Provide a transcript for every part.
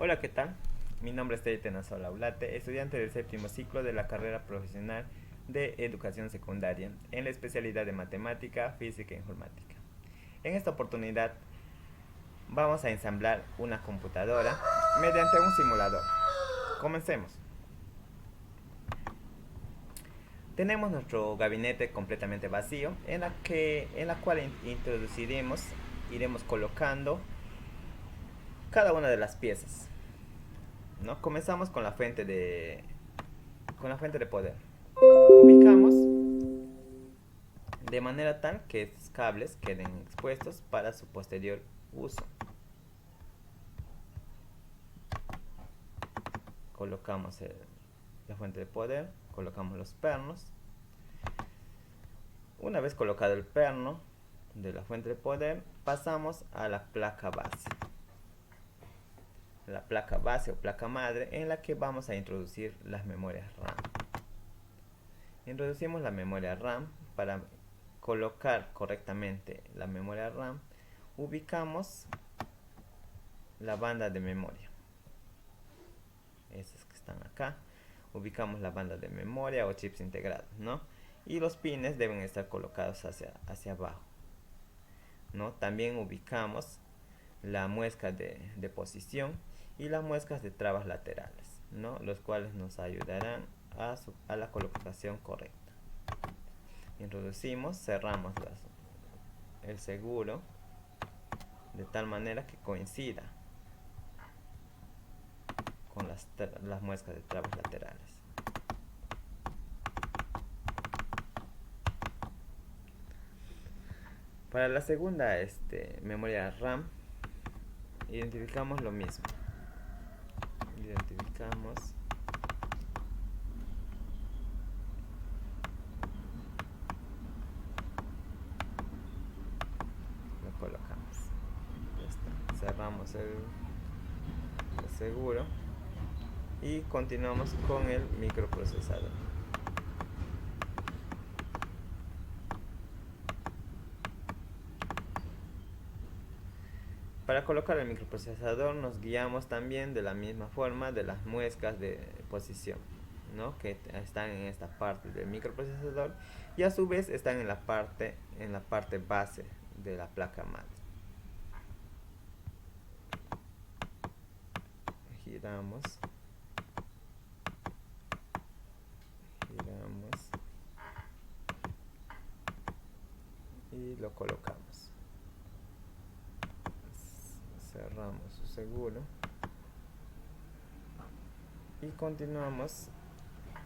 Hola, ¿qué tal? Mi nombre es Teyten Solaulate, estudiante del séptimo ciclo de la carrera profesional de educación secundaria en la especialidad de matemática, física e informática. En esta oportunidad vamos a ensamblar una computadora mediante un simulador. Comencemos. Tenemos nuestro gabinete completamente vacío en la cual iremos colocando cada una de las piezas. ¿No? Comenzamos con la fuente de poder. Ubicamos de manera tal que estos cables queden expuestos para su posterior uso. Colocamos la fuente de poder, colocamos los pernos. Una vez colocado el perno de la fuente de poder, pasamos a la placa base. La placa base o placa madre en la que vamos a introducir las memorias RAM. Introducimos la memoria RAM. Para colocar correctamente la memoria RAM, ubicamos la banda de memoria. Esas que están acá. Ubicamos la banda de memoria o chips integrados, ¿no? Y los pines deben estar colocados hacia abajo, ¿no? También ubicamos la muesca de posición y las muescas de trabas laterales, ¿no? Los cuales nos ayudarán a la colocación correcta. Introducimos, cerramos el seguro de tal manera que coincida con las muescas de trabas laterales. Para la segunda memoria RAM, identificamos lo mismo. Identificamos, lo colocamos. Ya está. Cerramos el seguro y continuamos con el microprocesador. Para colocar el microprocesador nos guiamos también de la misma forma de las muescas de posición, ¿no? Que están en esta parte del microprocesador y a su vez están en la parte base de la placa madre. Giramos y lo colocamos. Cerramos su seguro y continuamos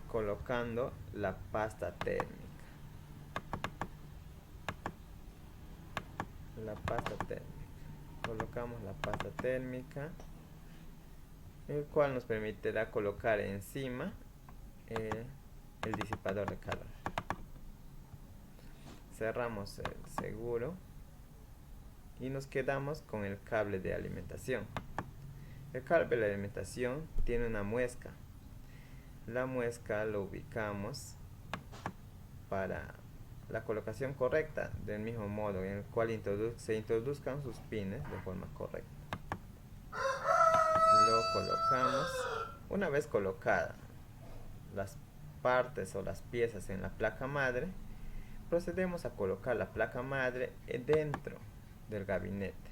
colocando la pasta térmica. Colocamos la pasta térmica, el cual nos permitirá colocar encima el disipador de calor. Cerramos el seguro y nos quedamos con el cable de alimentación. El cable de alimentación tiene una muesca. La muesca lo ubicamos para la colocación correcta, del mismo modo en el cual se introduzcan sus pines de forma correcta. Lo colocamos. Una vez colocadas las partes o las piezas en la placa madre, procedemos a colocar la placa madre dentro del gabinete.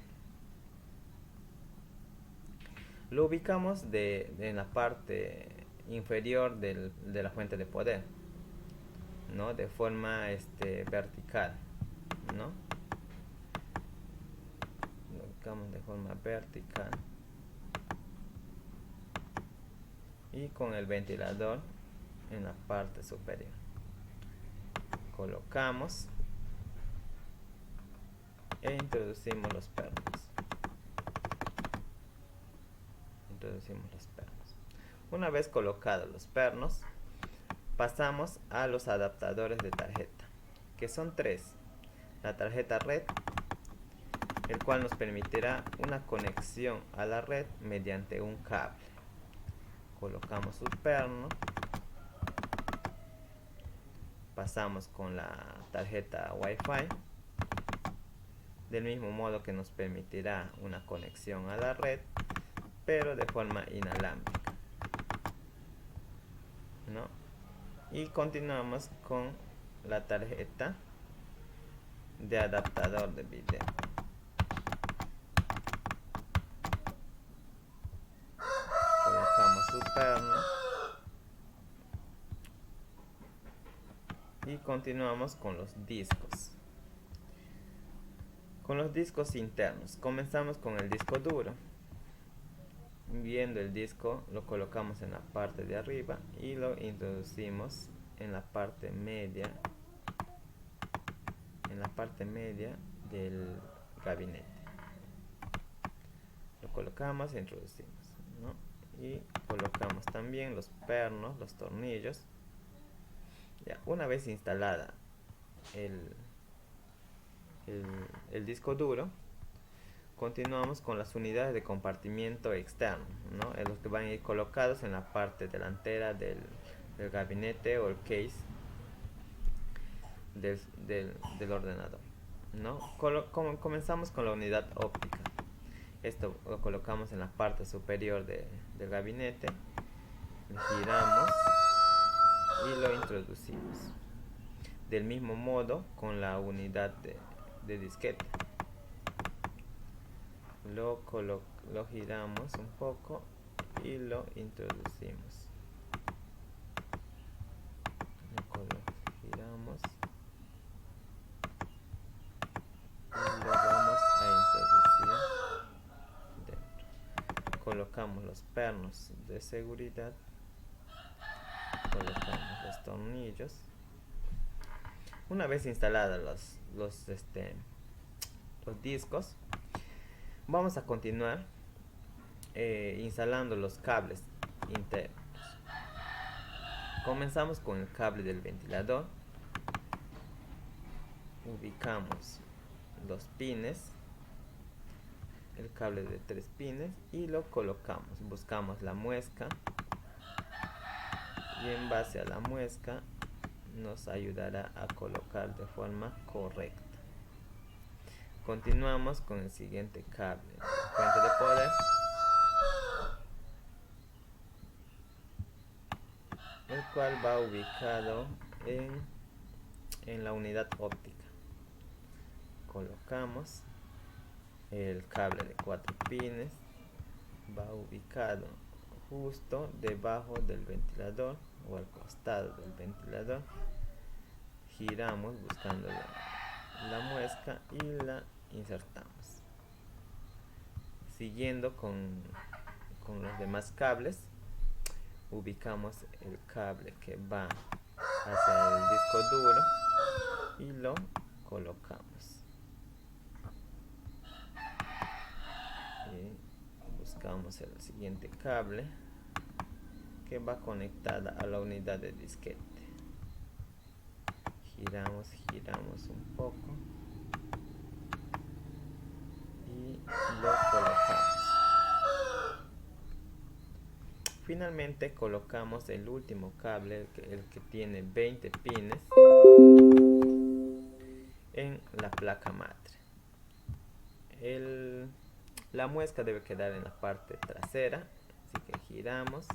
Lo ubicamos en la parte inferior de la fuente de poder, ¿no? De forma vertical, ¿no? Lo ubicamos de forma vertical y con el ventilador en la parte superior. Colocamos e introducimos los pernos. Una vez colocados los pernos, pasamos a los adaptadores de tarjeta, que son tres. La tarjeta red, el cual nos permitirá una conexión a la red mediante un cable. Colocamos su perno, pasamos con la tarjeta Wi-Fi, del mismo modo que nos permitirá una conexión a la red pero de forma inalámbrica, ¿no? Y continuamos con la tarjeta de adaptador de video. Colocamos su perno y continuamos con los discos. Con los discos internos, comenzamos con el disco duro. Viendo el disco, lo colocamos en la parte de arriba y lo introducimos en la parte media, del gabinete. Lo colocamos e introducimos, ¿no? Y colocamos también los pernos, los tornillos. Ya, una vez instalada el disco duro, continuamos con las unidades de compartimiento externo, ¿no? Los que van a ir colocados en la parte delantera del gabinete o el case del ordenador, ¿no? Comenzamos con la unidad óptica. Esto lo colocamos en la parte superior del gabinete, lo giramos y lo introducimos. Del mismo modo con la unidad de disquete. Lo giramos un poco y lo introducimos. Lo giramos y lo vamos a introducir dentro. Colocamos los pernos de seguridad, colocamos los tornillos. Una vez instalados los discos, vamos a continuar instalando los cables internos. Comenzamos con el cable del ventilador. Ubicamos los pines, el cable de 3 pines, y lo colocamos. Buscamos la muesca y en base a la muesca nos ayudará a colocar de forma correcta. Continuamos con el siguiente cable, fuente de poder, el cual va ubicado en la unidad óptica. Colocamos el cable de 4 pines, va ubicado justo debajo del ventilador o al costado del ventilador. Giramos buscando la muesca y la insertamos. Siguiendo con los demás cables, ubicamos el cable que va hacia el disco duro y lo colocamos. Y buscamos el siguiente cable que va conectada a la unidad de disquete. Giramos un poco y lo colocamos. Finalmente colocamos el último cable, el que tiene 20 pines, en la placa madre. La muesca debe quedar en la parte trasera, así que giramos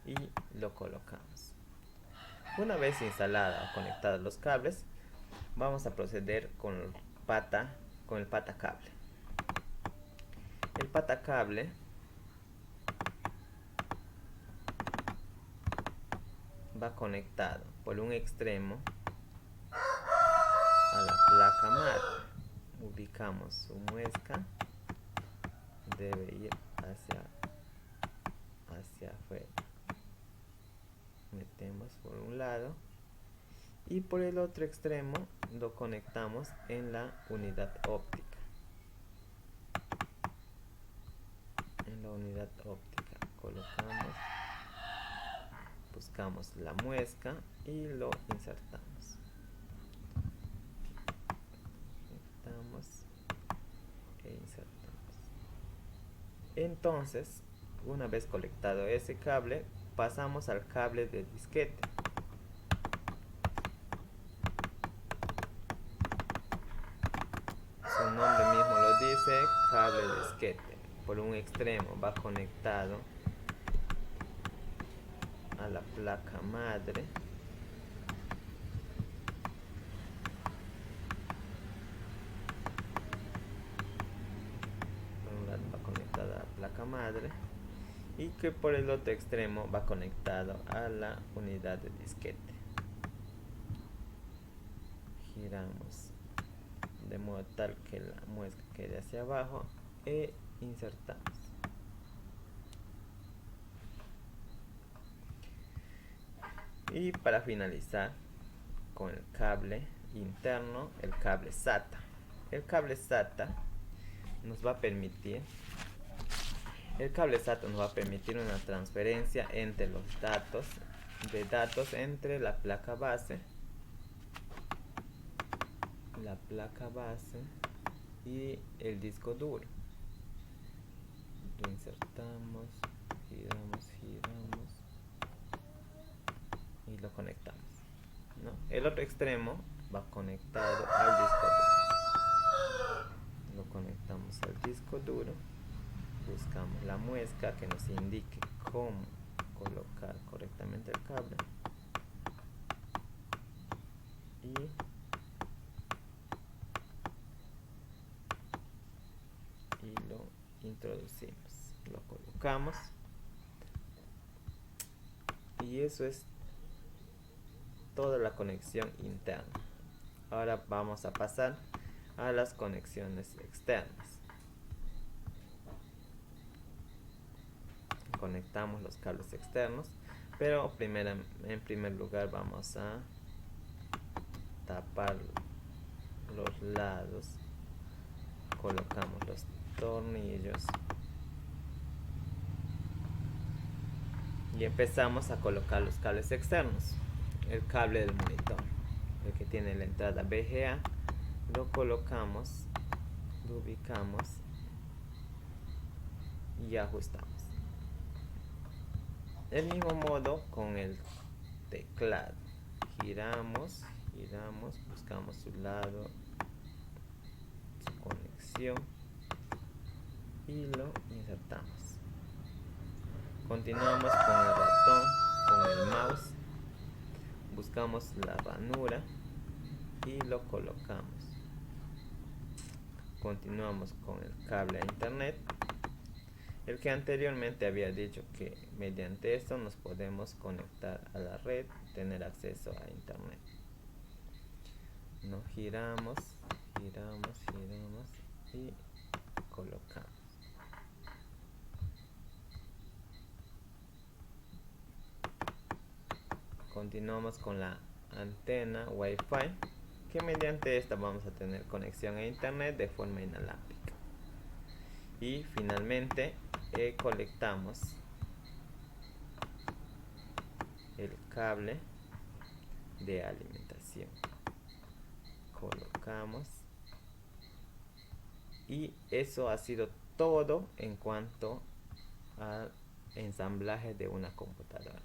y lo colocamos. Una vez instalada o conectados los cables, vamos a proceder con el patacable. El patacable va conectado por un extremo a la placa madre. Ubicamos su muesca, debe ir hacia afuera. Metemos por un lado y por el otro extremo lo conectamos en la unidad óptica. Colocamos, buscamos la muesca y lo insertamos. Entonces, una vez conectado ese cable, pasamos al cable de disquete. Su nombre mismo lo dice, cable de disquete. por un extremo va conectado a la placa madre. Por un lado va conectado a la placa madre y que por el otro extremo va conectado a la unidad de disquete. Giramos de modo tal que la muesca quede hacia abajo e insertamos. Y para finalizar con el cable interno, el cable SATA. El cable SATA nos va a permitir una transferencia entre los datos entre la placa base y el disco duro. Lo insertamos, giramos y lo conectamos, ¿no? El otro extremo va conectado al disco duro. Lo conectamos al disco duro, buscamos la muesca que nos indique cómo colocar correctamente el cable y lo introducimos, lo colocamos y eso es toda la conexión interna. Ahora vamos a pasar a las conexiones externas. Conectamos los cables externos, pero en primer lugar vamos a tapar los lados, colocamos los tornillos y empezamos a colocar los cables externos. El cable del monitor, el que tiene la entrada VGA, lo colocamos, lo ubicamos y ajustamos. Del mismo modo con el teclado, giramos, buscamos su lado, su conexión y lo insertamos. Continuamos con el ratón, con el mouse, buscamos la ranura y lo colocamos. Continuamos con el cable a internet, el que anteriormente había dicho que mediante esto nos podemos conectar a la red, tener acceso a internet. Nos giramos y colocamos. Continuamos con la antena Wi-Fi, que mediante esta vamos a tener conexión a internet de forma inalámbrica. Y finalmente conectamos el cable de alimentación, colocamos y eso ha sido todo en cuanto al ensamblaje de una computadora.